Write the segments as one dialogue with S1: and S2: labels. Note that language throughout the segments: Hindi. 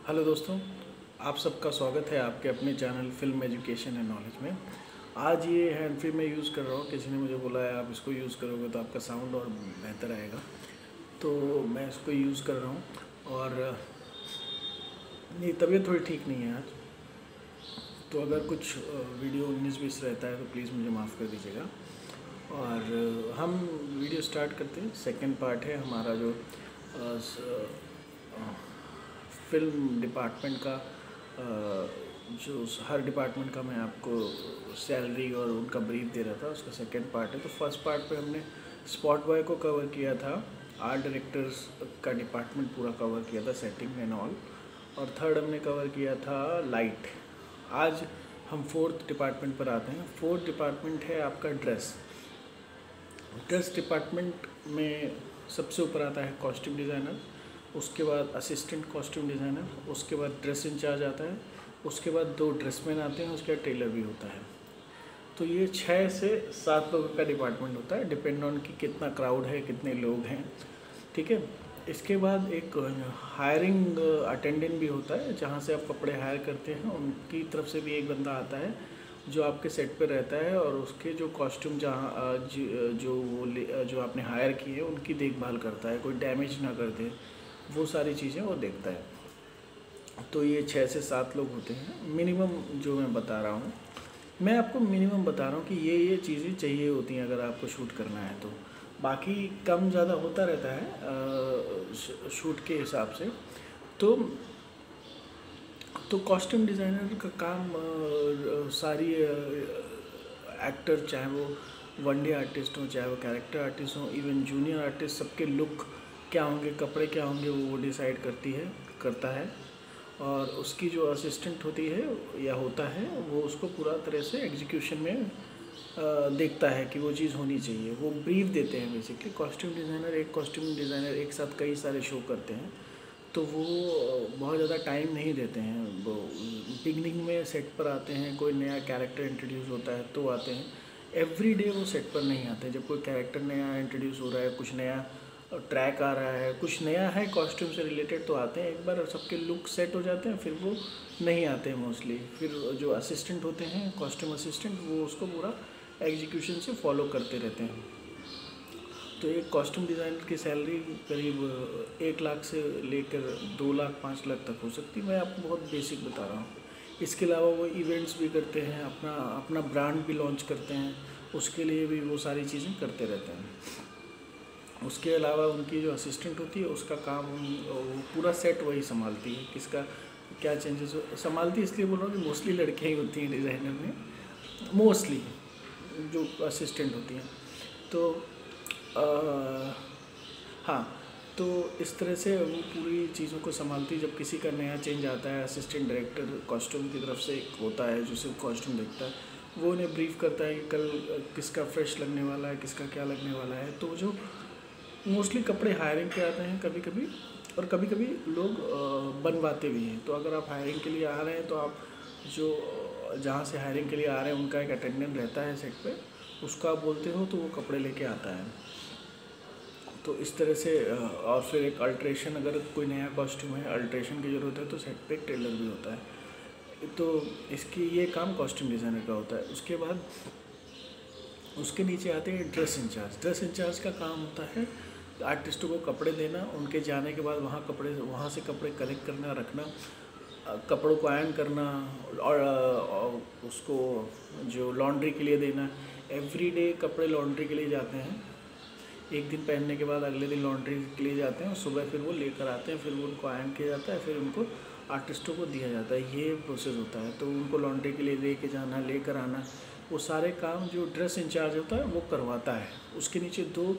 S1: हेलो दोस्तों, आप सबका स्वागत है आपके अपने channel film education and knowledge में। आज ये हैंड फ्री मैं यूज़ कर रहा हूँ। किसी ने मुझे बोला है आप इसको यूज़ करोगे तो आपका साउंड और बेहतर आएगा, तो मैं इसको यूज़ कर रहा हूँ। और मेरी तबीयत थोड़ी ठीक नहीं है आज, तो अगर कुछ वीडियो 19-20 रहता है तो प्लीज़ मुझे माफ़ कर दीजिएगा। और हम वीडियो स्टार्ट करते हैं। सेकंड पार्ट है हमारा जो फिल्म डिपार्टमेंट का, जो हर डिपार्टमेंट का मैं आपको सैलरी और उनका ब्रीफ दे रहा था, उसका सेकंड पार्ट है। तो फर्स्ट पार्ट पे हमने स्पॉट बॉय को कवर किया था, आर्ट डायरेक्टर्स का डिपार्टमेंट पूरा कवर किया था, सेटिंग एंड ऑल। और थर्ड हमने कवर किया था लाइट। आज हम फोर्थ डिपार्टमेंट पर आते हैं। फोर्थ डिपार्टमेंट है आपका ड्रेस। ड्रेस डिपार्टमेंट में सबसे ऊपर आता है कॉस्ट्यूम डिज़ाइनर, उसके बाद असिस्टेंट कॉस्ट्यूम डिज़ाइनर, उसके बाद ड्रेस इंचार्ज आता है, उसके बाद 2 ड्रेसमैन आते हैं, उसके बाद टेलर भी होता है। तो ये 6 से 7 लोगों का डिपार्टमेंट होता है, डिपेंड ऑन कि कितना क्राउड है, कितने लोग हैं, ठीक है। इसके बाद एक हायरिंग अटेंडेंट भी होता है, जहाँ से आप कपड़े हायर करते हैं, उनकी तरफ से भी एक बंदा आता है जो आपके सेट पे रहता है और उसके जो कॉस्ट्यूम जो आपने हायर किए हैं उनकी देखभाल करता है, कोई डैमेज ना कर दे, वो सारी चीज़ें वो देखता है। तो ये 6 से 7 लोग होते हैं मिनिमम, जो मैं बता रहा हूँ। मैं आपको मिनिमम बता रहा हूँ कि ये चीज़ें चाहिए होती हैं अगर आपको शूट करना है तो। बाकी कम ज़्यादा होता रहता है शूट के हिसाब से। तो कॉस्ट्यूम डिज़ाइनर का काम सारी एक्टर, चाहे वो वन डे आर्टिस्ट हो, चाहे वो कैरेक्टर आर्टिस्ट हो, इवन जूनियर आर्टिस्ट, सबके लुक क्या होंगे, कपड़े क्या होंगे, वो डिसाइड करता है। और उसकी जो असिस्टेंट होती है या होता है, वो उसको पूरा तरह से एग्जीक्यूशन में देखता है कि वो चीज़ होनी चाहिए। वो ब्रीफ देते हैं बेसिकली। कॉस्ट्यूम डिज़ाइनर एक साथ कई सारे शो करते हैं, तो वो बहुत ज़्यादा टाइम नहीं देते हैं। वो बिगनिंग में सेट पर आते हैं, कोई नया कैरेक्टर इंट्रोड्यूस होता है तो आते हैं। एवरी डे वो सेट पर नहीं आते। जब कोई कैरेक्टर नया इंट्रोड्यूस हो रहा है, कुछ नया ट्रैक आ रहा है, कुछ नया है कॉस्ट्यूम से रिलेटेड, तो आते हैं एक बार और सबके लुक सेट हो जाते हैं, फिर वो नहीं आते हैं मोस्टली। फिर जो असिस्टेंट होते हैं, कॉस्ट्यूम असिस्टेंट, वो उसको पूरा एग्जीक्यूशन से फॉलो करते रहते हैं। तो एक कॉस्ट्यूम डिज़ाइनर की सैलरी करीब 1 लाख से लेकर 2 लाख 5 लाख तक हो सकती है। मैं आपको बहुत बेसिक बता रहा हूँ। इसके अलावा वो इवेंट्स भी करते हैं, अपना ब्रांड भी लॉन्च करते हैं, उसके लिए भी वो सारी चीज़ें करते रहते हैं। उसके अलावा उनकी जो असिस्टेंट होती है, उसका काम वो पूरा सेट वही संभालती है, किसका क्या चेंजेस संभालती है। इसलिए बोल रहा हूँ कि मोस्टली लड़कियाँ ही होती हैं डिज़ाइनर में, मोस्टली जो असिस्टेंट होती हैं। तो हाँ, तो इस तरह से वो पूरी चीज़ों को संभालती है। जब किसी का नया चेंज आता है, असिस्टेंट डायरेक्टर कॉस्ट्यूम की तरफ से एक होता है जो सिर्फ कॉस्ट्यूम देखता है, वो उन्हें ब्रीफ करता है कि कल किसका फ्रेश लगने वाला है, किसका क्या लगने वाला है। तो जो मोस्टली कपड़े हायरिंग के आते हैं कभी कभी, और कभी कभी लोग बनवाते भी हैं। तो अगर आप हायरिंग के लिए आ रहे हैं तो आप जो जहाँ से हायरिंग के लिए आ रहे हैं उनका एक अटेंडेंट रहता है सेट पे, उसको आप बोलते हो तो वो कपड़े लेके आता है। तो इस तरह से और फिर एक अल्ट्रेशन, अगर कोई नया कॉस्ट्यूम है, अल्ट्रेशन की ज़रूरत है तो सेट पे एक टेलर भी होता है। तो इसकी ये काम कॉस्ट्यूम डिज़ाइनर का होता है। उसके बाद उसके नीचे आते हैं ड्रेस इंचार्ज। ड्रेस इंचार्ज का काम होता है आर्टिस्टों को कपड़े देना, उनके जाने के बाद वहाँ से कपड़े कलेक्ट करना, रखना, कपड़ों को आयरन करना, और उसको जो लॉन्ड्री के लिए देना। एवरी डे कपड़े लॉन्ड्री के लिए जाते हैं, एक दिन पहनने के बाद अगले दिन लॉन्ड्री के लिए जाते हैं, और सुबह फिर वो लेकर आते हैं, फिर वो उनको आयरन किया जाता है, फिर उनको आर्टिस्टों को दिया जाता है। ये प्रोसेस होता है। तो उनको लॉन्ड्री के लिए लेके जाना, लेकर आना, वो सारे काम जो ड्रेस इंचार्ज होता है वो करवाता है। उसके नीचे 2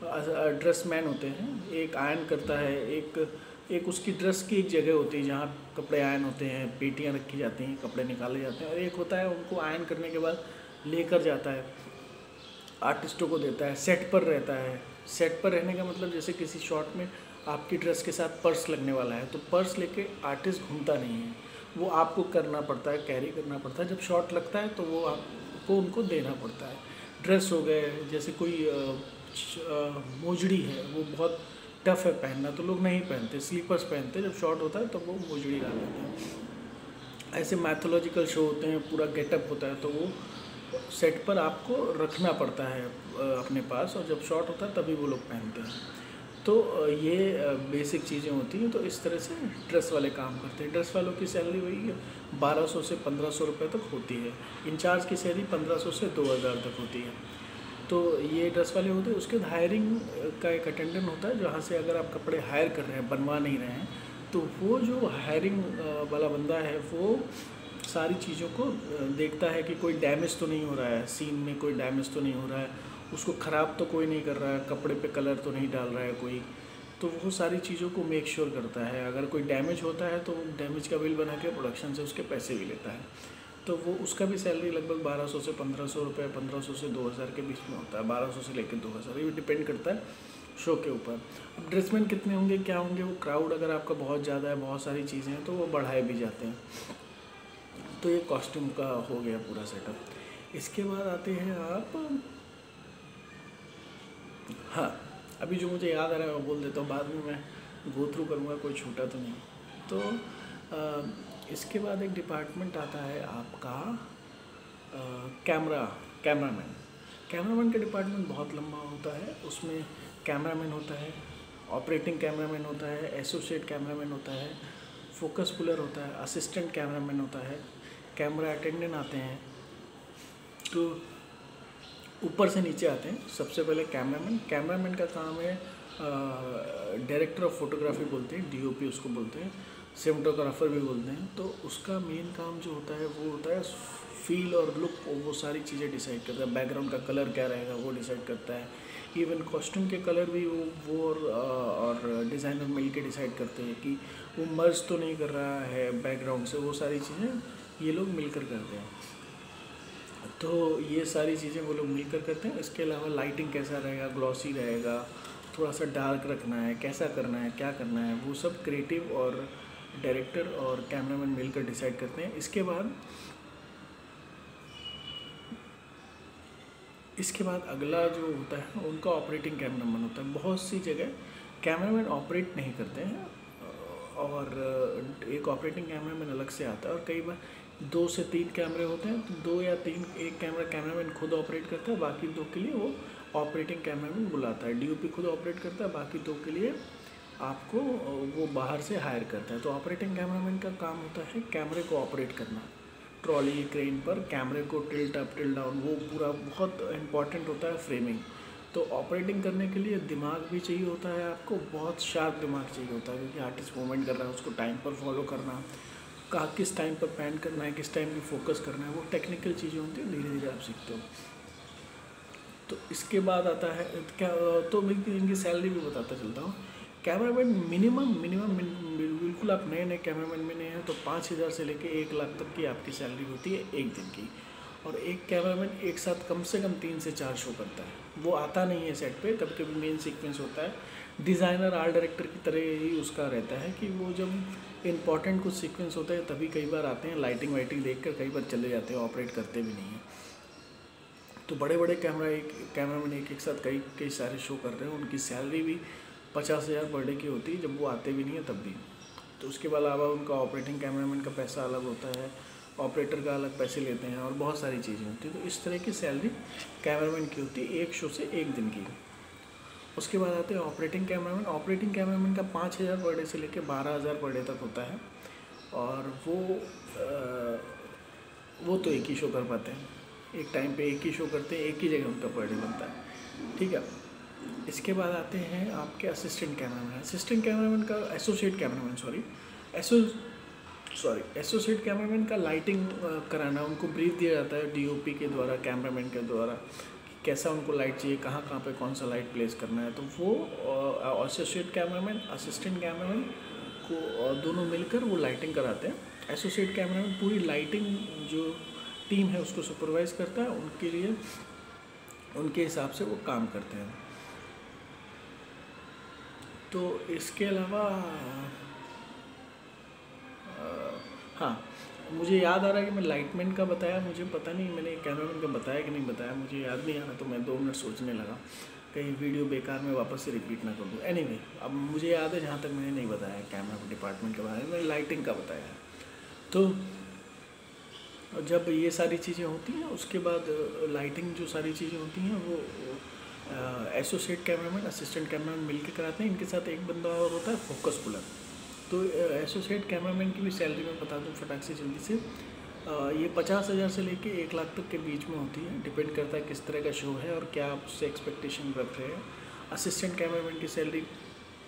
S1: ड्रेस मैन होते हैं, एक आयरन करता है, एक उसकी ड्रेस की एक जगह होती है जहाँ कपड़े आयरन होते हैं, पेटियाँ रखी जाती हैं, कपड़े निकाले जाते हैं, और एक होता है उनको आयरन करने के बाद लेकर जाता है, आर्टिस्टों को देता है, सेट पर रहता है। सेट पर रहने का मतलब जैसे किसी शॉट में आपकी ड्रेस के साथ पर्स लगने वाला है, तो पर्स लेके आर्टिस्ट घूमता नहीं है, वो आपको करना पड़ता है, कैरी करना पड़ता है। जब शॉट लगता है तो वो आपको उनको देना पड़ता है। ड्रेस हो गए, जैसे कोई मोजड़ी है, वो बहुत टफ है पहनना, तो लोग नहीं पहनते, स्लीपर्स पहनते। जब शॉट होता है तो वो मोजड़ी डाल देते हैं। ऐसे मैथोलॉजिकल शो होते हैं, पूरा गेटअप होता है, तो वो सेट पर आपको रखना पड़ता है अपने पास, और जब शॉट होता है तभी वो लोग पहनते हैं। तो ये बेसिक चीज़ें होती हैं। तो इस तरह से ड्रेस वाले काम करते हैं। ड्रेस वालों की सैलरी वही 1200 से 1500 रुपये तक होती है। इंचार्ज की सैलरी 1500 से 2000 तक होती है। तो ये ड्रेस वाले होते हैं। उसके बाद हायरिंग का एक अटेंडेंट होता है, जहाँ से अगर आप कपड़े हायर कर रहे हैं, बनवा नहीं रहे हैं, तो वो जो हायरिंग वाला बंदा है वो सारी चीज़ों को देखता है कि कोई डैमेज तो नहीं हो रहा है, सीन में कोई डैमेज तो नहीं हो रहा है, उसको ख़राब तो कोई नहीं कर रहा है, कपड़े पे कलर तो नहीं डाल रहा है कोई। तो वो सारी चीज़ों को मेक श्योर करता है। अगर कोई डैमेज होता है तो डैमेज का बिल बना के प्रोडक्शन से उसके पैसे भी लेता है। तो वो उसका भी सैलरी लगभग 1200 से 1500 रुपये, 1500 से 2000 के बीच में होता है। 1200 से लेकर 2000, ये डिपेंड करता है शो के ऊपर। अब ड्रेसमैन कितने होंगे, क्या होंगे, वो क्राउड अगर आपका बहुत ज़्यादा है, बहुत सारी चीज़ें हैं, तो वो बढ़ाए भी जाते हैं। तो ये कॉस्ट्यूम का हो गया पूरा सेटअप। इसके बाद आते हैं आप, हाँ, अभी जो मुझे याद आ रहा है मैं बोल देता हूँ, बाद में मैं गो थ्रू करूँगा, कोई छूटा तो नहीं। तो इसके बाद एक डिपार्टमेंट आता है आपका कैमरामैन। कैमरामैन का डिपार्टमेंट बहुत लंबा होता है। उसमें कैमरामैन होता है, ऑपरेटिंग कैमरामैन होता है, एसोसिएट कैमरामैन होता है, फोकस पुलर होता है, असिस्टेंट कैमरामैन होता है, कैमरा अटेंडेंट आते हैं। तो ऊपर से नीचे आते हैं। सबसे पहले कैमरामैन का काम है, डायरेक्टर ऑफ फोटोग्राफी बोलते हैं, डीओपी उसको बोलते हैं, सिनेमेटोग्राफर भी बोलते हैं। तो उसका मेन काम जो होता है वो होता है फील और लुक, वो सारी चीज़ें डिसाइड करता है। बैकग्राउंड का कलर क्या रहेगा वो डिसाइड करता है। इवन कॉस्ट्यूम के कलर भी वो और डिज़ाइनर मिल के डिसाइड करते हैं कि वो मर्ज तो नहीं कर रहा है बैकग्राउंड से। वो सारी चीज़ें ये लोग मिलकर करते हैं। तो ये सारी चीज़ें वो लोग मिलकर करते हैं। इसके अलावा लाइटिंग कैसा रहेगा, ग्लॉसी रहेगा, थोड़ा सा डार्क रखना है, कैसा करना है, क्या करना है, वो सब क्रिएटिव और डायरेक्टर और कैमरामैन मिलकर डिसाइड करते हैं। इसके बाद अगला जो होता है उनका ऑपरेटिंग कैमरामैन होता है। बहुत सी जगह कैमरामैन ऑपरेट नहीं करते हैं, और एक ऑपरेटिंग कैमरामैन अलग से आता है। और कई बार 2 से 3 कैमरे होते हैं, तो 2 या 3, एक कैमरामैन खुद ऑपरेट करता है, बाकी 2 के लिए वो ऑपरेटिंग कैमरामैन बुलाता है। डीओपी खुद ऑपरेट करता है, बाकी 2 के लिए आपको वो बाहर से हायर करता है। तो ऑपरेटिंग कैमरामैन का काम होता है कैमरे को ऑपरेट करना, ट्रॉली क्रेन पर कैमरे को टिल्ट अप टिल्ट डाउन, वो पूरा बहुत इंपॉर्टेंट होता है फ्रेमिंग। तो ऑपरेटिंग करने के लिए दिमाग भी चाहिए होता है आपको, बहुत शार्प दिमाग चाहिए होता है, क्योंकि आर्टिस्ट मूवमेंट कर रहा है, उसको टाइम पर फॉलो करना, कहाँ किस टाइम पर पैन करना है, किस टाइम पे फोकस करना है, वो टेक्निकल चीज़ें होती हैं, धीरे धीरे आप सीखते हो। तो इसके बाद आता है क्या, तो मैं इनकी सैलरी भी बताता चलता हूँ। कैमरामैन मिनिमम बिल्कुल आप नए कैमरामैन में नए हैं तो 5000 से लेके 1 लाख तक की आपकी सैलरी होती है एक दिन की। और एक कैमरामैन एक साथ कम से कम 3 से 4 शो करता है। वो आता नहीं है सेट पे, कभी कभी मेन सीक्वेंस होता है, डिज़ाइनर आर्ट डायरेक्टर की तरह ही उसका रहता है कि वो जब इम्पॉर्टेंट कुछ सीक्वेंस होते हैं तभी कई बार आते हैं, लाइटिंग वाइटिंग देख कर कई बार चले जाते हैं, ऑपरेट करते भी नहीं हैं। तो बड़े बड़े कैमरामैन एक साथ कई सारे शो कर रहे हैं, उनकी सैलरी भी 50,000 पर डे की होती है, जब वो आते भी नहीं है तब भी। तो उसके अलावा उनका ऑपरेटिंग कैमरामैन का पैसा अलग होता है, ऑपरेटर का अलग पैसे लेते हैं, और बहुत सारी चीज़ें होती हैं। तो इस तरह की सैलरी कैमरामैन की होती है एक शो से एक दिन की। उसके बाद आते हैं ऑपरेटिंग कैमरामैन। ऑपरेटिंग कैमरामैन का 5,000 पर डे से लेकर 12,000 पर डे तक होता है, और वो तो एक ही शो कर पाते हैं, एक टाइम पे एक ही शो करते हैं, एक ही जगह उनका पर डे बनता है, ठीक है। इसके बाद आते हैं आपके असिस्टेंट कैमरामैन का एसोसिएट कैमरामैन का लाइटिंग कराना, उनको ब्रीफ दिया जाता है डीओपी के द्वारा, कैमरामैन के द्वारा, कि कैसा उनको लाइट चाहिए, कहाँ पे कौन सा लाइट प्लेस करना है। तो वो एसोसिएट कैमरामैन असिस्टेंट कैमरामैन को दोनों मिलकर वो लाइटिंग कराते हैं। एसोसिएट कैमरामैन पूरी लाइटिंग जो टीम है उसको सुपरवाइज़ करता है, उनके लिए उनके हिसाब से वो काम करते हैं। तो इसके अलावा हाँ, मुझे याद आ रहा है कि मैं लाइटमैन का बताया, मुझे पता नहीं मैंने कैमरामैन का बताया कि नहीं बताया, मुझे याद नहीं आ रहा, तो मैं 2 मिनट सोचने लगा, कहीं वीडियो बेकार में वापस से रिपीट ना कर दूँ। एनीवे, अब मुझे याद है जहाँ तक मैंने नहीं बताया कैमरा डिपार्टमेंट के बारे में, मैंने लाइटिंग का बताया है। तो जब ये सारी चीज़ें होती हैं उसके बाद लाइटिंग जो सारी चीज़ें होती हैं वो एसोसिएट कैमरामैन, असिस्टेंट कैमरामैन मिलकर कराते हैं। इनके साथ एक बंदा और होता है फोकस पुलर। तो एसोसिएट कैमरामैन की भी सैलरी मैं बता दूं फटाक से जल्दी से, ये 50,000 से लेके 1 लाख तक के बीच में होती है। डिपेंड करता है किस तरह का शो है और क्या आप उससे एक्सपेक्टेशन रख रहे हैं। असिस्टेंट कैमरामैन की सैलरी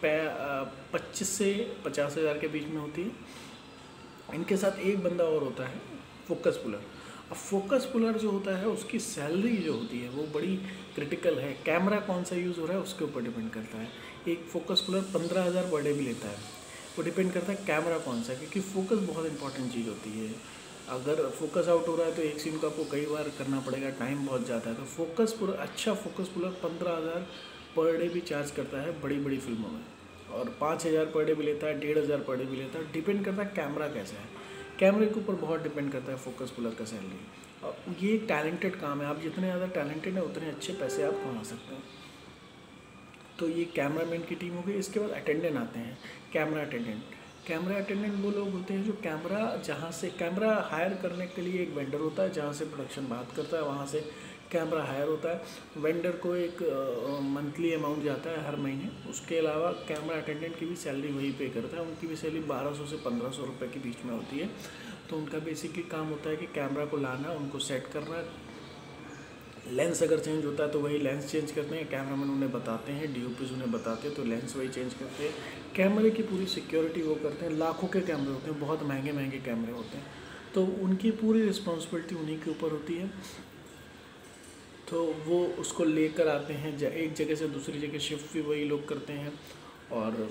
S1: 25 से 50,000 के बीच में होती है। इनके साथ एक बंदा और होता है फोकस पुलर। अब फोकस पुलर जो होता है उसकी सैलरी जो होती है वो बड़ी क्रिटिकल है। कैमरा कौन सा यूज़ हो रहा है उसके ऊपर डिपेंड करता है। एक फोकस पुलर 15,000 पर डे भी लेता है। वो डिपेंड करता है कैमरा कौन सा है, क्योंकि फोकस बहुत इंपॉर्टेंट चीज़ होती है। अगर फोकस आउट हो रहा है तो एक सीन को आपको कई बार करना पड़ेगा, टाइम बहुत ज़्यादा है। तो फोकस पुलर, अच्छा फोकस पुलर 15,000 पर डे भी चार्ज करता है बड़ी बड़ी फिल्मों में, और 5,000 पर डे भी लेता है, 1,500 पर डे भी लेता है। डिपेंड करता है कैमरा कैसा है, कैमरे के ऊपर बहुत डिपेंड करता है फोकस पुलर का सैलरी। और ये एक टैलेंटेड काम है, आप जितने ज़्यादा टैलेंटेड हैं उतने अच्छे पैसे आप कमा सकते हैं। तो ये कैमरामैन की टीम हो गई। इसके बाद अटेंडेंट आते हैं, कैमरा अटेंडेंट। कैमरा अटेंडेंट वो लोग होते हैं जो कैमरा, जहाँ से कैमरा हायर करने के लिए एक वेंडर होता है, जहाँ से प्रोडक्शन बात करता है वहाँ से कैमरा हायर होता है। वेंडर को एक मंथली अमाउंट जाता है हर महीने। उसके अलावा कैमरा अटेंडेंट की भी सैलरी वही पे करता है। उनकी भी सैलरी 1200 से 1500 रुपये के बीच में होती है। तो उनका बेसिकली काम होता है कि कैमरा को लाना, उनको सेट करना, लेंस अगर चेंज होता है तो वही लेंस चेंज करते हैं, कैमरामैन उन्हें बताते हैं, डीओपीज उन्हें बताते हैं तो लेंस वही चेंज करते हैं। कैमरे की पूरी सिक्योरिटी वो करते हैं। लाखों के कैमरे होते हैं, बहुत महंगे महंगे कैमरे होते हैं, तो उनकी पूरी रिस्पॉन्सिबिलिटी उन्हीं के ऊपर होती है। तो वो उसको लेकर आते हैं, एक जगह से दूसरी जगह शिफ्ट भी वही लोग करते हैं। और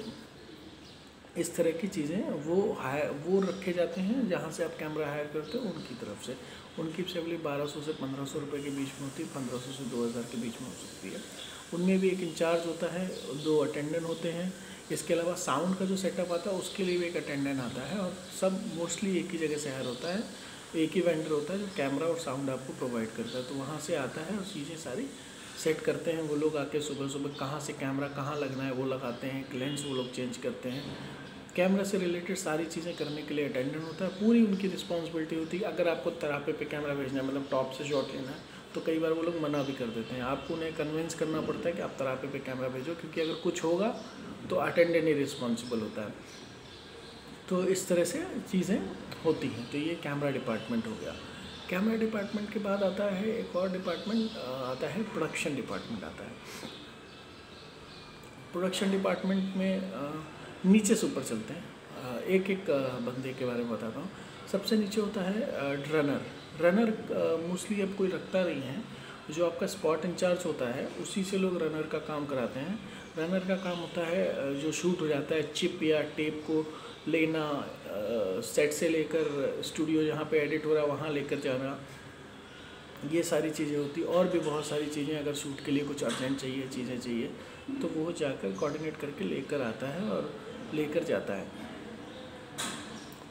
S1: इस तरह की चीज़ें वो रखे जाते हैं जहाँ से आप कैमरा हायर करते हो उनकी तरफ से। उनकी सैलरी 1200 से 1500 रुपये के बीच में होती है, 1500 से 2000 के बीच में हो सकती है। उनमें भी एक इंचार्ज होता है, 2 अटेंडेंट होते हैं। इसके अलावा साउंड का जो सेटअप आता है उसके लिए भी एक अटेंडेंट आता है, और सब मोस्टली एक ही जगह से हायर होता है। एक ही वेंडर होता है जो कैमरा और साउंड आपको प्रोवाइड करता है। तो वहाँ से आता है और चीज़ें सारी सेट करते हैं वो लोग आके। सुबह सुबह कहाँ से कैमरा कहाँ लगना है वो लगाते हैं, लेंस वो लोग चेंज करते हैं। कैमरा से रिलेटेड सारी चीज़ें करने के लिए अटेंडेंट होता है, पूरी उनकी रिस्पॉन्सिबिलिटी होती है। अगर आपको तरापे पे कैमरा भेजना है, मतलब टॉप से शॉट लेना है, तो कई बार वो लोग मना भी कर देते हैं। आपको उन्हें कन्विंस करना पड़ता है कि आप तरापे पे कैमरा भेजो, क्योंकि अगर कुछ होगा तो अटेंडेंट ही रिस्पॉन्सिबल होता है। तो इस तरह से चीज़ें होती हैं। तो ये कैमरा डिपार्टमेंट हो गया। कैमरा डिपार्टमेंट के बाद आता है एक और डिपार्टमेंट, आता है प्रोडक्शन डिपार्टमेंट आता है। प्रोडक्शन डिपार्टमेंट में नीचे से ऊपर चलते हैं, एक एक बंदे के बारे में बताता हूँ। सबसे नीचे होता है रनर। रनर मोस्टली अब कोई रखता नहीं है, जो आपका स्पॉट इंचार्ज होता है उसी से लोग रनर का काम कराते हैं। रनर का काम होता है जो शूट हो जाता है, चिप या टेप को लेना, सेट से लेकर स्टूडियो जहाँ पे एडिट हो रहा है वहाँ लेकर जाना, ये सारी चीज़ें होती। और भी बहुत सारी चीज़ें, अगर शूट के लिए कुछ अर्जेंट चाहिए, चीज़ें चाहिए, तो वो जाकर कोऑर्डिनेट करके लेकर आता है और लेकर जाता है।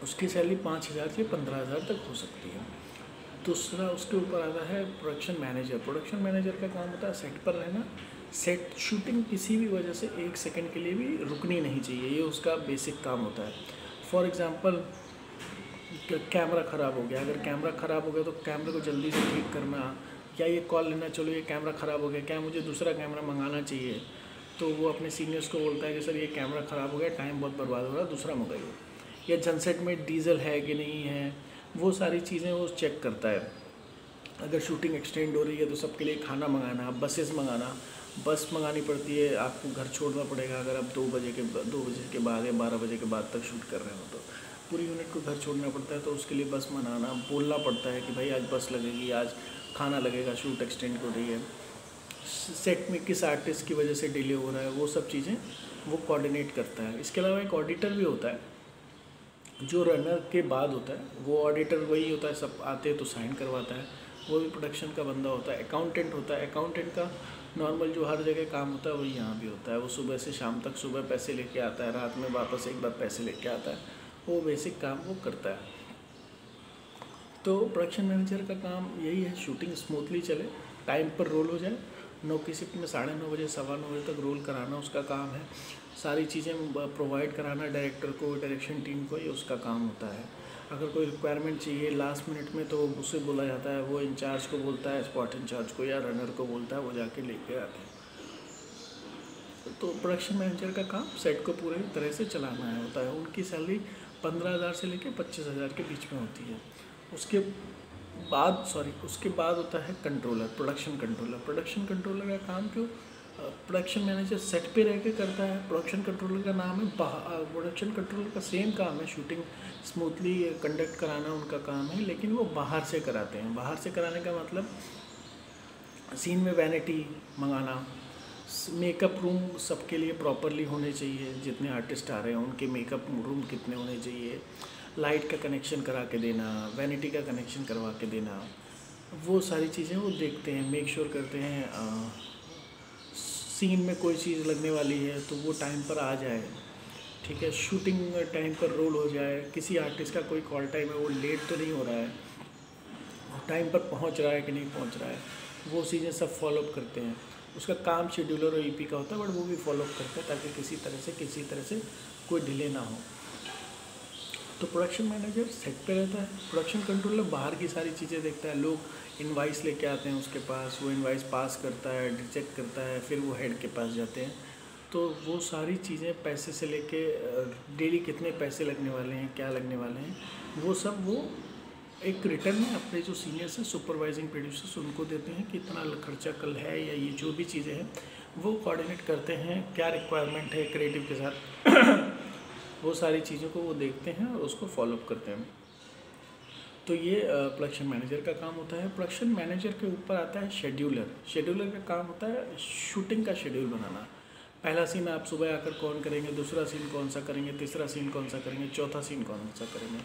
S1: उसकी सैलरी 5,000 से 15,000 तक हो सकती है। दूसरा उसके ऊपर आता है प्रोडक्शन मैनेजर। प्रोडक्शन मैनेजर का काम होता है सेट पर रहना। सेट शूटिंग किसी भी वजह से 1 सेकंड के लिए भी रुकनी नहीं चाहिए, ये उसका बेसिक काम होता है। फॉर एग्ज़ाम्पल, कैमरा ख़राब हो गया, अगर कैमरा ख़राब हो गया तो कैमरे को जल्दी से ठीक करना, या ये कॉल लेना, चलो ये कैमरा ख़राब हो गया, क्या मुझे दूसरा कैमरा मंगाना चाहिए। तो वो अपने सीनियर्स को बोलता है कि सर ये कैमरा ख़राब हो गया, टाइम बहुत बर्बाद हो रहा है, दूसरा मंगाइए। या जनसेट में डीजल है कि नहीं है, वो सारी चीज़ें वो चेक करता है। अगर शूटिंग एक्सटेंड हो रही है तो सबके लिए खाना मंगाना, बसेस मंगाना, बस मंगानी पड़ती है, आपको घर छोड़ना पड़ेगा अगर आप 2 बजे के बाद या 12 बजे के बाद तक शूट कर रहे हो तो पूरी यूनिट को घर छोड़ना पड़ता है। तो उसके लिए बस मंगाना, बोलना पड़ता है कि भाई आज बस लगेगी, आज खाना लगेगा, शूट एक्सटेंड हो रही है, सेट में किस आर्टिस्ट की वजह से डिले हो रहा है, वो सब चीज़ें वो कोऑर्डिनेट करता है। इसके अलावा एक ऑडिटर भी होता है जो रनर के बाद होता है। वो ऑडिटर वही होता है, सब आते हैं तो साइन करवाता है, वो भी प्रोडक्शन का बंदा होता है। अकाउंटेंट होता है, अकाउंटेंट का नॉर्मल जो हर जगह काम होता है वही यहाँ भी होता है। वो सुबह से शाम तक, सुबह पैसे लेके आता है, रात में वापस एक बार पैसे लेके आता है, वो बेसिक काम वो करता है। तो प्रोडक्शन मैनेजर का काम यही है, शूटिंग स्मूथली चले, टाइम पर रोल हो जाए, 9 की शिफ्ट में 9:30 बजे 9:15 तक रोल कराना उसका काम है। सारी चीज़ें प्रोवाइड कराना डायरेक्टर को, डायरेक्शन टीम को, ये उसका काम होता है। अगर कोई रिक्वायरमेंट चाहिए लास्ट मिनट में तो उससे बोला जाता है, वो इंचार्ज को बोलता है, स्पॉट इंचार्ज को या रनर को बोलता है, वो जाके लेके आते हैं। तो प्रोडक्शन मैनेजर का काम सेट को पूरी तरह से चलाना है होता है। उनकी सैलरी 15,000 से लेकर 25,000 के बीच में होती है। उसके बाद होता है controller, production controller. Production controller का काम जो प्रोडक्शन मैनेजर सेट पे रह के करता है, प्रोडक्शन कंट्रोलर का नाम है प्रोडक्शन कंट्रोलर का सेम काम है, शूटिंग स्मूथली कंडक्ट कराना उनका काम है, लेकिन वो बाहर से कराते हैं। बाहर से कराने का मतलब सीन में वैनिटी मंगाना, मेकअप रूम सबके लिए प्रॉपरली होने चाहिए, जितने आर्टिस्ट आ रहे हैं उनके मेकअप रूम कितने होने चाहिए, लाइट का कनेक्शन करा के देना, वैनिटी का कनेक्शन करवा के देना, वो सारी चीज़ें वो देखते हैं, मेक श्योर करते हैं। सीन में कोई चीज़ लगने वाली है तो वो टाइम पर आ जाए, ठीक है, शूटिंग टाइम पर रोल हो जाए, किसी आर्टिस्ट का कोई कॉल टाइम है वो लेट तो नहीं हो रहा है, टाइम पर पहुंच रहा है कि नहीं पहुंच रहा है, वो चीज़ें सब फॉलोअप करते हैं। उसका काम शेड्यूलर और ईपी का होता है, बट वो भी फॉलोअप करता है ताकि किसी तरह से कोई डिले ना हो। तो प्रोडक्शन मैनेजर सेट पे रहता है, प्रोडक्शन कंट्रोलर बाहर की सारी चीज़ें देखता है। लोग इनवाइस लेके आते हैं उसके पास, वो इनवाइस पास करता है, रिजेक्ट करता है, फिर वो हेड के पास जाते हैं। तो वो सारी चीज़ें पैसे से लेके डेली कितने पैसे लगने वाले हैं, क्या लगने वाले हैं, वो सब वो एक रिटर्न में अपने जो सीनियर्स हैं, सुपरवाइजिंग प्रोड्यूसर्स, उनको देते हैं कि इतना खर्चा कल है, या ये जो भी चीज़ें हैं वो कोऑर्डिनेट करते हैं, क्या रिक्वायरमेंट है क्रिएटिव के साथ वो सारी चीज़ों को वो देखते हैं और उसको फॉलोअप करते हैं। तो ये प्रोडक्शन मैनेजर का काम होता है। प्रोडक्शन मैनेजर के ऊपर आता है शेड्यूलर। शेड्यूलर का काम होता है शूटिंग का शेड्यूल बनाना। पहला सीन आप सुबह आकर कौन करेंगे, दूसरा सीन कौन सा करेंगे, तीसरा सीन कौन सा करेंगे, चौथा सीन कौन सा करेंगे।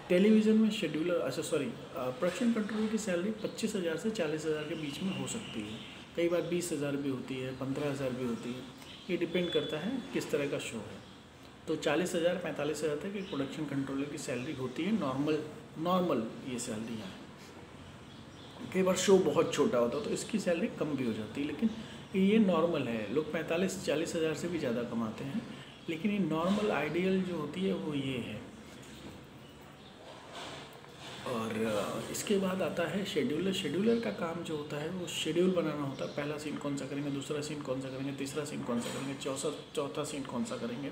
S1: टेलीविज़न में शेड्यूलर प्रोडक्शन कंट्रोलर की सैलरी 25,000 से 40,000 के बीच में हो सकती है। कई बार 20,000 भी होती है, 15,000 भी होती है, ये डिपेंड करता है किस तरह का शो है। तो 40,000 45,000 तक एक प्रोडक्शन कंट्रोलर की सैलरी होती है, नॉर्मल ये सैलरी है। कई बार शो बहुत छोटा होता है तो इसकी सैलरी कम भी हो जाती है, लेकिन ये नॉर्मल है। लोग 45-40,000 से भी ज़्यादा कमाते हैं, लेकिन ये नॉर्मल आइडियल जो होती है वो ये है। और इसके बाद आता है शेड्यूलर। शेड्यूलर का काम जो होता है वो शेड्यूल बनाना होता है। पहला सीन कौन सा करेंगे, दूसरा सीन कौन सा करेंगे, तीसरा सीन कौन सा करेंगे, चौथा सीन कौन सा करेंगे।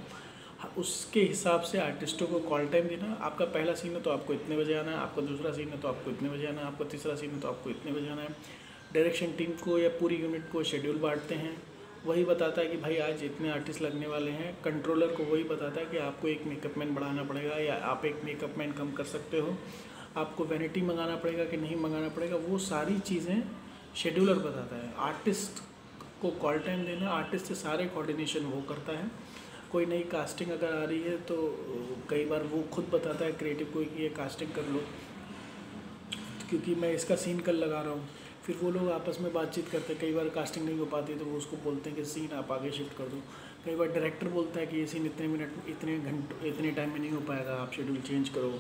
S1: उसके हिसाब से आर्टिस्टों को कॉल टाइम देना। आपका पहला सीन है तो आपको इतने बजे आना है, आपका दूसरा सीन है तो आपको इतने बजे आना है, आपका तीसरा सीन है तो आपको इतने बजे आना है। डायरेक्शन टीम को या पूरी यूनिट को शेड्यूल बांटते हैं, वही बताता है कि भाई आज इतने आर्टिस्ट लगने वाले हैं। कंट्रोलर को वही बताता है कि आपको एक मेकअप मैन बढ़ाना पड़ेगा या आप एक मेकअप मैन कम कर सकते हो, आपको वैनिटी मंगाना पड़ेगा कि नहीं मंगाना पड़ेगा, वो सारी चीज़ें शेड्यूलर बताता है। आर्टिस्ट को कॉल टाइम देना, आर्टिस्ट से सारे कोऑर्डिनेशन वो करता है। कोई नई कास्टिंग अगर आ रही है तो कई बार वो खुद बताता है क्रिएटिव को कि ये कास्टिंग कर लो, क्योंकि मैं इसका सीन कल लगा रहा हूँ। फिर वो लोग आपस में बातचीत करते हैं। कई बार कास्टिंग नहीं हो पाती तो वो उसको बोलते हैं कि सीन आप आगे शिफ्ट कर दो। कई बार डायरेक्टर बोलता है कि ये सीन इतने मिनट, इतने घंटों, इतने टाइम में नहीं हो पाएगा, आप शेड्यूल चेंज करो।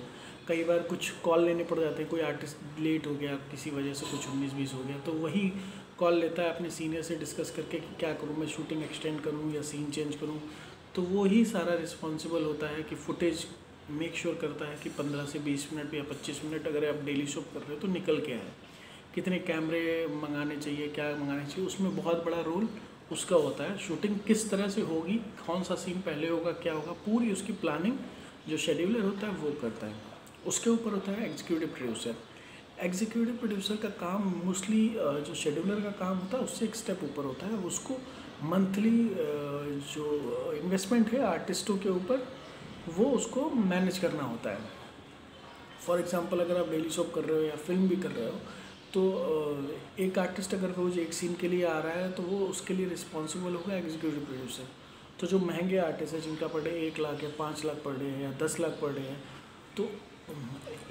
S1: कई बार कुछ कॉल लेने पड़ जाते हैं, कोई आर्टिस्ट लेट हो गया किसी वजह से, कुछ 19-20 हो गया, तो वही कॉल लेता है अपने सीनियर से डिस्कस करके कि क्या करूँ, मैं शूटिंग एक्सटेंड करूँ या सीन चेंज करूँ। तो वो ही सारा रिस्पॉन्सिबल होता है कि फुटेज मेक श्योर करता है कि 15 से 20 मिनट या 25 मिनट अगर आप डेली शूट कर रहे हो तो निकल के आए, कितने कैमरे मंगाने चाहिए, क्या मंगाने चाहिए, उसमें बहुत बड़ा रोल उसका होता है। शूटिंग किस तरह से होगी, कौन सा सीन पहले होगा, क्या होगा, पूरी उसकी प्लानिंग जो शेड्यूलर होता है वो करता है। उसके ऊपर होता है एग्जीक्यूटिव प्रोड्यूसर। एग्जीक्यूटिव प्रोड्यूसर का काम मोस्टली जो शेड्यूलर का काम होता है उससे एक स्टेप ऊपर होता है। उसको मंथली जो इन्वेस्टमेंट है आर्टिस्टों के ऊपर वो उसको मैनेज करना होता है। फॉर एग्जांपल अगर आप डेली शॉप कर रहे हो या फिल्म भी कर रहे हो तो एक आर्टिस्ट अगर रोज़ एक सीन के लिए आ रहा है तो वो उसके लिए रिस्पॉन्सिबल होगा एग्जीक्यूटिव प्रोड्यूसर। तो जो महंगे आर्टिस्ट हैं जिनका पर डे 1 लाख या 5 लाख पर डे है या 10 लाख पर डे है, तो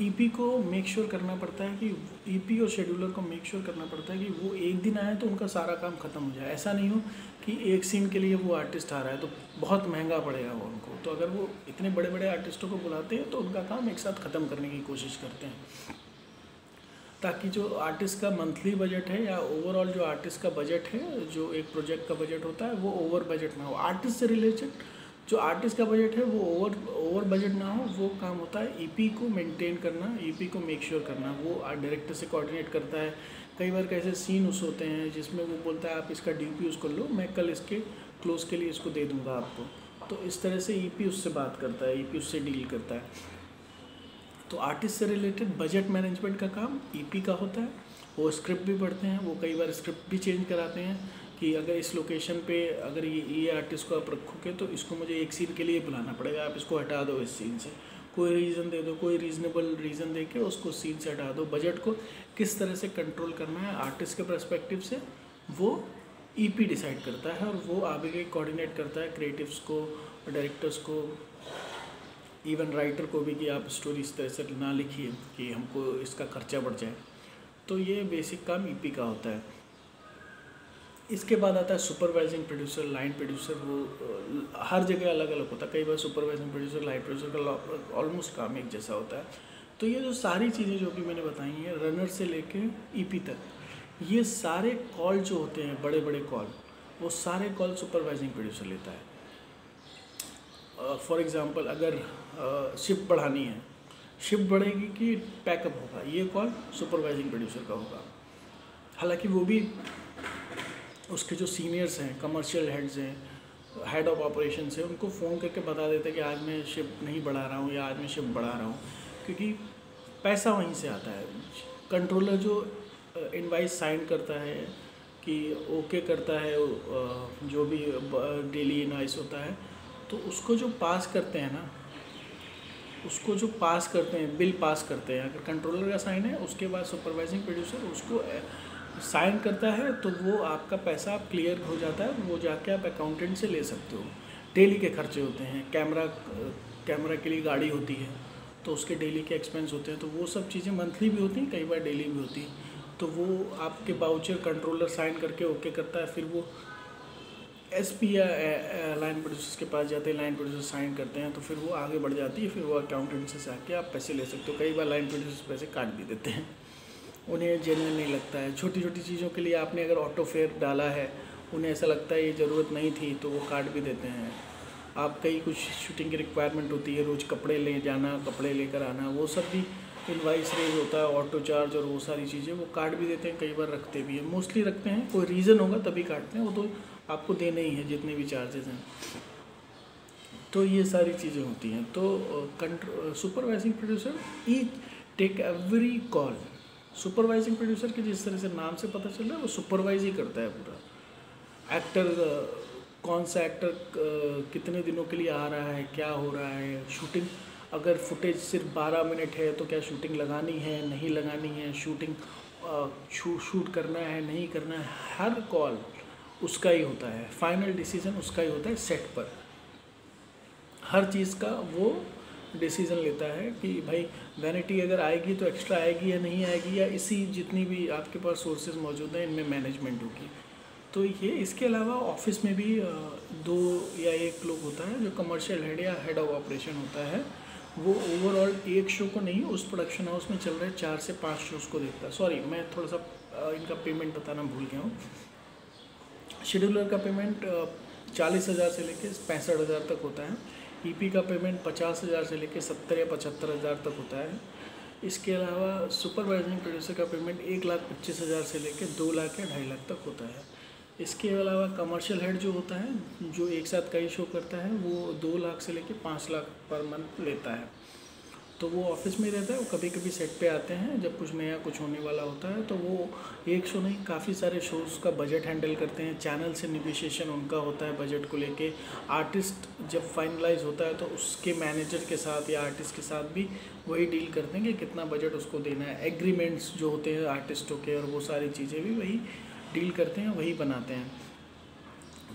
S1: ईपी को मेक श्योर करना पड़ता है कि ईपी और शेड्यूलर को मेक श्योर करना पड़ता है कि वो एक दिन आए तो उनका सारा काम ख़त्म हो जाए। ऐसा नहीं हो कि एक सीन के लिए वो आर्टिस्ट आ रहा है तो बहुत महंगा पड़ेगा वो उनको। तो अगर वो इतने बड़े बड़े आर्टिस्टों को बुलाते हैं तो उनका काम एक साथ ख़त्म करने की कोशिश करते हैं। ताकि जो आर्टिस्ट का मंथली बजट है या ओवरऑल जो आर्टिस्ट का बजट है, जो एक प्रोजेक्ट का बजट होता है, वो ओवर बजट ना हो। आर्टिस्ट से रिलेटेड जो आर्टिस्ट का बजट है वो ओवर बजट ना हो, वो काम होता है ईपी को मेंटेन करना, ईपी को मेक श्योर करना। वो डायरेक्टर से कोऑर्डिनेट करता है। कई बार कैसे सीन उस होते हैं जिसमें वो बोलता है आप इसका डीपी उसको लो, मैं कल इसके क्लोज के लिए इसको दे दूँगा आपको। तो इस तरह से ईपी उससे बात करता है, ईपी उससे डील करता है। तो आर्टिस्ट से रिलेटेड बजट मैनेजमेंट का काम ईपी का होता है। वो स्क्रिप्ट भी पढ़ते हैं, वो कई बार स्क्रिप्ट भी चेंज कराते हैं कि अगर इस लोकेशन पे अगर ये आर्टिस्ट को आप रखोगे तो इसको मुझे एक सीन के लिए बुलाना पड़ेगा, आप इसको हटा दो इस सीन से, कोई रीज़न दे दो, कोई रीज़नेबल रीज़न दे के उसको सीन से हटा दो। बजट को किस तरह से कंट्रोल करना है आर्टिस्ट के पर्सपेक्टिव से, वो ईपी डिसाइड करता है। और वो आगे कोऑर्डिनेट करता है क्रिएटिव्स को, डायरेक्टर्स को, इवन राइटर को भी कि आप स्टोरी इस तरह से ना लिखिए कि हमको इसका खर्चा बढ़ जाए। तो ये बेसिक काम ईपी का होता है। इसके बाद आता है सुपरवाइजिंग प्रोड्यूसर, लाइन प्रोड्यूसर। वो हर जगह अलग अलग होता है। कई बार सुपरवाइजिंग प्रोड्यूसर, लाइन प्रोड्यूसर का ऑलमोस्ट काम एक जैसा होता है। तो ये जो सारी चीज़ें जो भी मैंने बताई हैं, रनर से लेके ईपी तक, ये सारे कॉल जो होते हैं, बड़े बड़े कॉल, वो सारे कॉल सुपरवाइजिंग प्रोड्यूसर लेता है। फॉर एग्ज़ाम्पल अगर शिफ्ट बढ़ानी है, शिफ्ट बढ़ेगी कि पैकअप होगा, ये कॉल सुपरवाइजिंग प्रोड्यूसर का होगा। हालांकि वो भी उसके जो सीनियर्स हैं, कमर्शियल हेड्स हैं, हेड ऑफ ऑपरेशन है, उनको फ़ोन करके बता देते हैं कि आज मैं शिफ्ट नहीं बढ़ा रहा हूँ या आज मैं शिफ्ट बढ़ा रहा हूँ, क्योंकि पैसा वहीं से आता है। कंट्रोलर जो इनवाइस साइन करता है कि ओके करता है, जो भी डेली इनवाइस होता है, तो उसको जो पास करते हैं ना, उसको जो पास करते हैं, बिल पास करते हैं, अगर कंट्रोलर का साइन है, उसके बाद सुपरवाइजिंग प्रोड्यूसर उसको साइन करता है, तो वो आपका पैसा आप क्लियर हो जाता है। वो जाके आप अकाउंटेंट से ले सकते हो। डेली के खर्चे होते हैं, कैमरा के लिए गाड़ी होती है तो उसके डेली के एक्सपेंस होते हैं, तो वो सब चीज़ें मंथली भी होती हैं, कई बार डेली भी होती हैं। तो वो आपके बाउचर कंट्रोलर साइन करके ओके करता है, फिर वो एसपी या लाइन प्रोड्यूसर्स के पास जाते हैं, लाइन प्रोड्यूसर साइन करते हैं, तो फिर वो आगे बढ़ जाती है। फिर वो अकाउंटेंट से आके आप पैसे ले सकते हो। कई बार लाइन प्रोड्यूसर्स पैसे काट भी देते हैं, उन्हें जेन्युइन नहीं लगता है। छोटी छोटी चीज़ों के लिए आपने अगर ऑटो फेयर डाला है, उन्हें ऐसा लगता है ये ज़रूरत नहीं थी, तो वो काट भी देते हैं। आप कई कुछ शूटिंग की रिक्वायरमेंट होती है, रोज़ कपड़े ले जाना, कपड़े लेकर आना, वो सब भी इनवाइस रेज होता है, ऑटो चार्ज और वो सारी चीज़ें वो काट भी देते हैं, कई बार रखते भी हैं। मोस्टली रखते हैं, कोई रीज़न होगा तभी काटते हैं, वो तो आपको देने ही है जितने भी चार्जेस हैं। तो ये सारी चीज़ें होती हैं। तो supervising producer I take every call. Supervising producer के जिस तरह से नाम से पता चल रहा है, वो सुपरवाइज ही करता है पूरा। एक्टर कौन सा एक्टर कितने दिनों के लिए आ रहा है, क्या हो रहा है, शूटिंग अगर फुटेज सिर्फ 12 मिनट है तो क्या शूटिंग लगानी है, नहीं लगानी है, शूटिंग शूट करना है, नहीं करना है, हर कॉल उसका ही होता है। फाइनल डिसीजन उसका ही होता है। सेट पर हर चीज़ का वो डिसीज़न लेता है कि भाई वैनिटी अगर आएगी तो एक्स्ट्रा आएगी या नहीं आएगी, या इसी जितनी भी आपके पास सोर्सेज मौजूद हैं इनमें मैनेजमेंट होगी। तो ये इसके अलावा ऑफिस में भी 2 या 1 लोग होता है जो कमर्शियल हेड या हेड ऑफ ऑपरेशन होता है। वो ओवरऑल एक शो को नहीं, उस प्रोडक्शन हाउस में चल रहे 4 से 5 शोज़ को देखता है। सॉरी, मैं थोड़ा सा इनका पेमेंट बताना भूल गया हूँ। शेड्यूलर का पेमेंट 40,000 से लेकर 65,000 तक होता है। ईपी का पेमेंट 50,000 से लेकर 70 या 75,000 तक होता है। इसके अलावा सुपरवाइजिंग प्रोड्यूसर का पेमेंट 1,25,000 से लेकर 2 लाख या 2.5 लाख तक होता है। इसके अलावा कमर्शियल हेड जो होता है, जो एक साथ कई शो करता है, वो 2 लाख से लेकर 5 लाख पर मंथ लेता है। तो वो ऑफिस में रहता है। वो कभी कभी सेट पे आते हैं जब कुछ नया कुछ होने वाला होता है, तो वो एक शो नहीं काफ़ी सारे शोज़ का बजट हैंडल करते हैं। चैनल से निगोशिएशन उनका होता है बजट को लेके। आर्टिस्ट जब फाइनलाइज होता है तो उसके मैनेजर के साथ या आर्टिस्ट के साथ भी वही डील करते हैं कि कितना बजट उसको देना है। एग्रीमेंट्स जो होते हैं आर्टिस्टों के, और वो सारी चीज़ें भी वही डील करते हैं, वही बनाते हैं।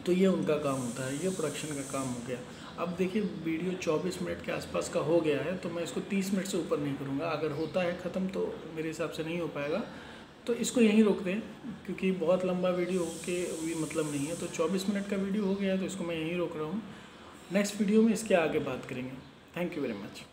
S1: तो ये उनका काम होता है, ये प्रोडक्शन का काम हो गया। अब देखिए वीडियो 24 मिनट के आसपास का हो गया है, तो मैं इसको 30 मिनट से ऊपर नहीं करूँगा। अगर होता है ख़त्म तो मेरे हिसाब से नहीं हो पाएगा, तो इसको यहीं रोक दें, क्योंकि बहुत लंबा वीडियो हो के भी मतलब नहीं है। तो 24 मिनट का वीडियो हो गया है, तो इसको मैं यहीं रोक रहा हूँ। नेक्स्ट वीडियो में इसके आगे बात करेंगे। Thank you very much.